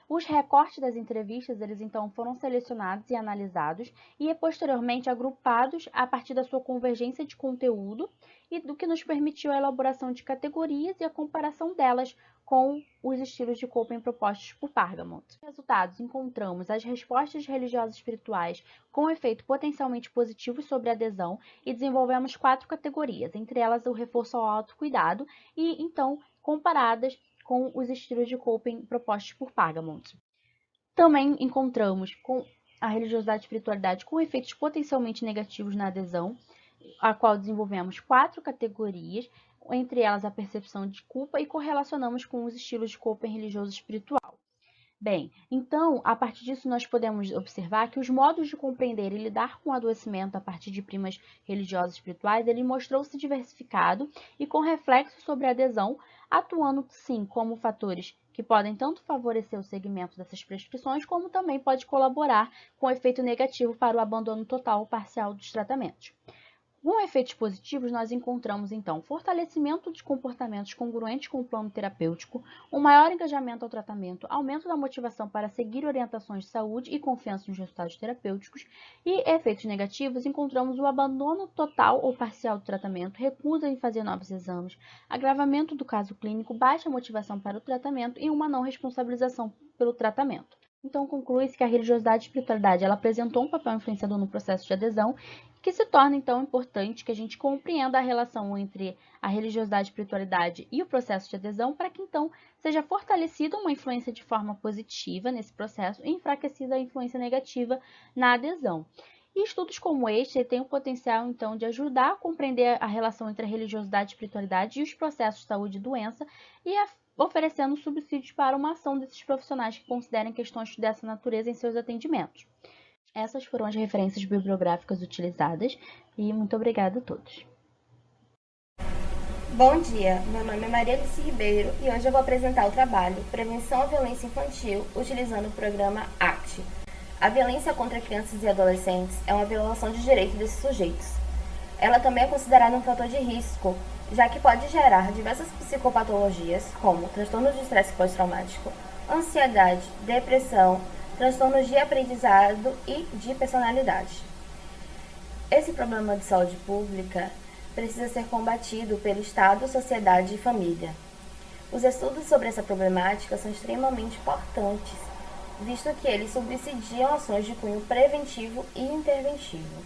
Os recortes das entrevistas, eles então foram selecionados e analisados e posteriormente agrupados a partir da sua convergência de conteúdo e do que nos permitiu a elaboração de categorias e a comparação delas com os estilos de coping propostos por Pargamont. Nos resultados, encontramos as respostas religiosas espirituais com efeito potencialmente positivo sobre a adesão e desenvolvemos 4 categorias, entre elas o reforço ao autocuidado e, então, comparadas com os estilos de coping propostos por Pargamont. Também encontramos com a religiosidade e espiritualidade com efeitos potencialmente negativos na adesão, a qual desenvolvemos 4 categorias, entre elas a percepção de culpa, e correlacionamos com os estilos de coping religioso espiritual. Bem, então, a partir disso nós podemos observar que os modos de compreender e lidar com o adoecimento a partir de primas religiosas e espirituais, ele mostrou-se diversificado e com reflexo sobre a adesão, atuando sim como fatores que podem tanto favorecer o segmento dessas prescrições, como também pode colaborar com efeito negativo para o abandono total ou parcial dos tratamentos. Com efeitos positivos, nós encontramos, então, fortalecimento de comportamentos congruentes com o plano terapêutico, um maior engajamento ao tratamento, aumento da motivação para seguir orientações de saúde e confiança nos resultados terapêuticos, e efeitos negativos, encontramos o abandono total ou parcial do tratamento, recusa em fazer novos exames, agravamento do caso clínico, baixa motivação para o tratamento e uma não responsabilização pelo tratamento. Então, conclui-se que a religiosidade e espiritualidade ela apresentou um papel influenciador no processo de adesão, que se torna, então, importante que a gente compreenda a relação entre a religiosidade, a espiritualidade e o processo de adesão, para que, então, seja fortalecida uma influência de forma positiva nesse processo e enfraquecida a influência negativa na adesão. E estudos como este têm o potencial, então, de ajudar a compreender a relação entre a religiosidade, a espiritualidade e os processos de saúde e doença, e oferecendo subsídios para uma ação desses profissionais que considerem questões dessa natureza em seus atendimentos. Essas foram as referências bibliográficas utilizadas e muito obrigada a todos. Bom dia, meu nome é Maria Alice Ribeiro e hoje eu vou apresentar o trabalho Prevenção à Violência Infantil utilizando o programa ACT. A violência contra crianças e adolescentes é uma violação de direitos desses sujeitos. ela também é considerada um fator de risco, já que pode gerar diversas psicopatologias, como transtorno de estresse pós-traumático, ansiedade, depressão, transtornos de aprendizado e de personalidade. Esse problema de saúde pública precisa ser combatido pelo Estado, sociedade e família. Os estudos sobre essa problemática são extremamente importantes, visto que eles subsidiam ações de cunho preventivo e interventivo.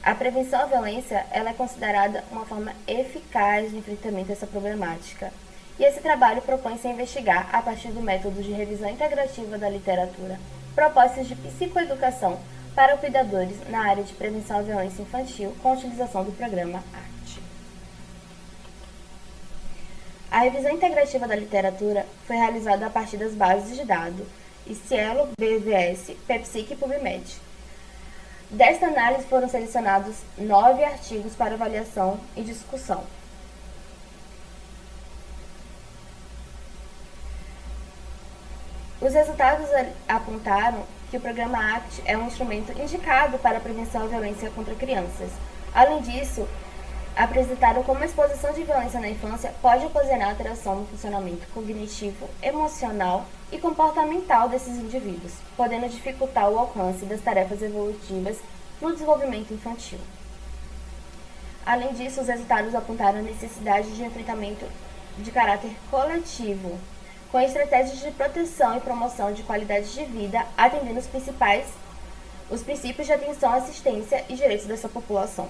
A prevenção à violência ela é considerada uma forma eficaz de enfrentamento a essa problemática. E esse trabalho propõe-se a investigar, a partir do método de revisão integrativa da literatura, propostas de psicoeducação para cuidadores na área de prevenção à violência infantil com a utilização do programa ACT. A revisão integrativa da literatura foi realizada a partir das bases de dados Cielo, BVS, PEPSIC e PubMed. Desta análise foram selecionados 9 artigos para avaliação e discussão. Os resultados apontaram que o programa ACT é um instrumento indicado para a prevenção à violência contra crianças. Além disso, apresentaram como a exposição de violência na infância pode ocasionar alteração no funcionamento cognitivo, emocional e comportamental desses indivíduos, podendo dificultar o alcance das tarefas evolutivas no desenvolvimento infantil. Além disso, os resultados apontaram a necessidade de enfrentamento de caráter coletivo, com estratégias de proteção e promoção de qualidade de vida, atendendo os princípios de atenção, assistência e direitos dessa população.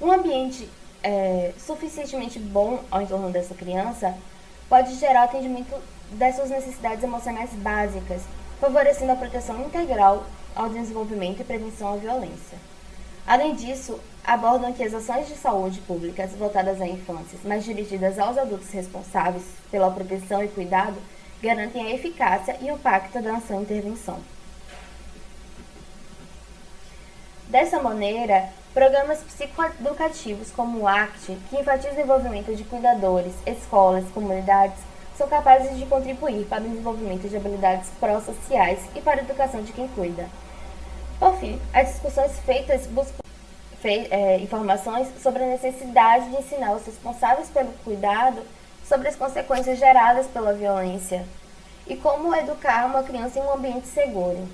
Um ambiente suficientemente bom ao entorno dessa criança pode gerar o atendimento dessas necessidades emocionais básicas, favorecendo a proteção integral ao desenvolvimento e prevenção à violência. Além disso, abordam que as ações de saúde públicas voltadas à infância, mas dirigidas aos adultos responsáveis pela proteção e cuidado, garantem a eficácia e o impacto da ação e intervenção. Dessa maneira, programas psicoeducativos como o ACT, que enfatizam o envolvimento de cuidadores, escolas, comunidades, são capazes de contribuir para o desenvolvimento de habilidades pró-sociais e para a educação de quem cuida. Por fim, as discussões feitas buscam informações sobre a necessidade de ensinar os responsáveis pelo cuidado sobre as consequências geradas pela violência e como educar uma criança em um ambiente seguro.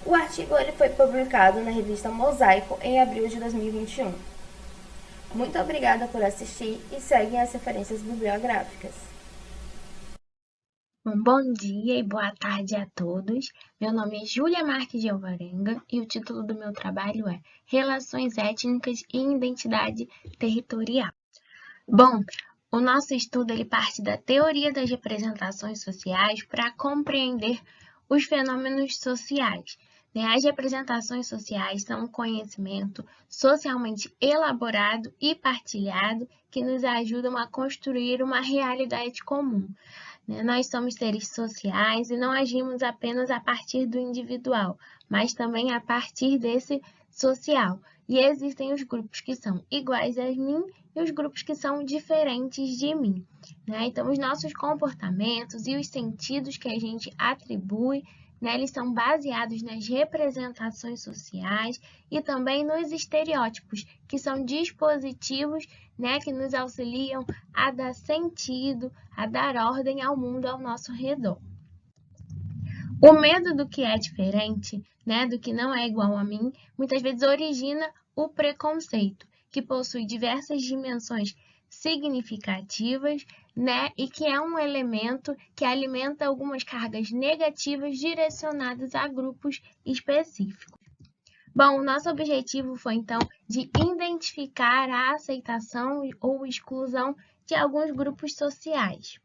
O artigo foi publicado na revista Mosaico em abril de 2021. Muito obrigada por assistir e seguem as referências bibliográficas. Bom dia e boa tarde a todos. Meu nome é Júlia Marques de Alvarenga e o título do meu trabalho é Relações Étnicas e Identidade Territorial. Bom, o nosso estudo ele parte da teoria das representações sociais para compreender os fenômenos sociais. As representações sociais são um conhecimento socialmente elaborado e partilhado que nos ajudam a construir uma realidade comum. Nós somos seres sociais e não agimos apenas a partir do individual, mas também a partir desse social. E existem os grupos que são iguais a mim e os grupos que são diferentes de mim. Então, os nossos comportamentos e os sentidos que a gente atribui, eles são baseados nas representações sociais e também nos estereótipos, que são dispositivos que nos auxiliam a dar sentido, a dar ordem ao mundo ao nosso redor. O medo do que é diferente, do que não é igual a mim, muitas vezes origina o preconceito, que possui diversas dimensões significativas, e que é um elemento que alimenta algumas cargas negativas direcionadas a grupos específicos. Bom, o nosso objetivo foi, então, de identificar a aceitação ou exclusão de alguns grupos sociais.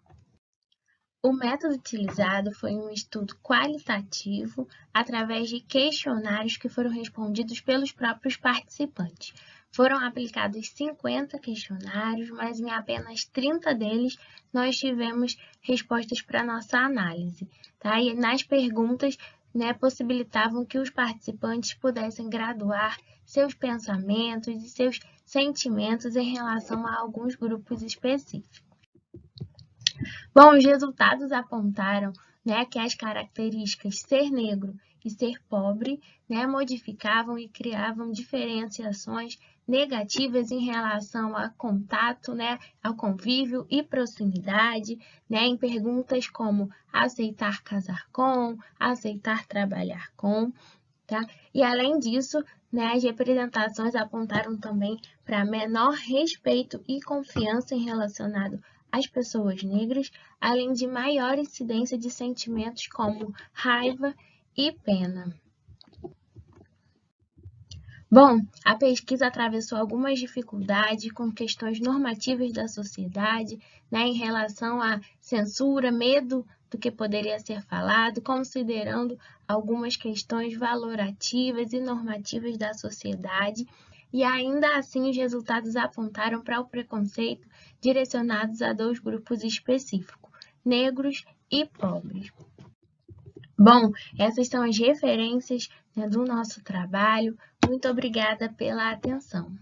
O método utilizado foi um estudo qualitativo através de questionários que foram respondidos pelos próprios participantes. Foram aplicados 50 questionários, mas em apenas 30 deles nós tivemos respostas para nossa análise. E nas perguntas, possibilitavam que os participantes pudessem graduar seus pensamentos e seus sentimentos em relação a alguns grupos específicos. Bom, os resultados apontaram que as características ser negro e ser pobre, né, modificavam e criavam diferenciações negativas em relação a contato, né, ao convívio e proximidade, né, em perguntas como aceitar casar com, aceitar trabalhar com, tá? E além disso, né, as representações apontaram também para menor respeito e confiança em relacionado às pessoas negras, além de maior incidência de sentimentos como raiva e pena. Bom, a pesquisa atravessou algumas dificuldades com questões normativas da sociedade, né, em relação à censura, medo do que poderia ser falado, considerando algumas questões valorativas e normativas da sociedade, e ainda assim os resultados apontaram para o preconceito direcionados a 2 grupos específicos, negros e pobres. Bom, essas são as referências, né, do nosso trabalho. Muito obrigada pela atenção.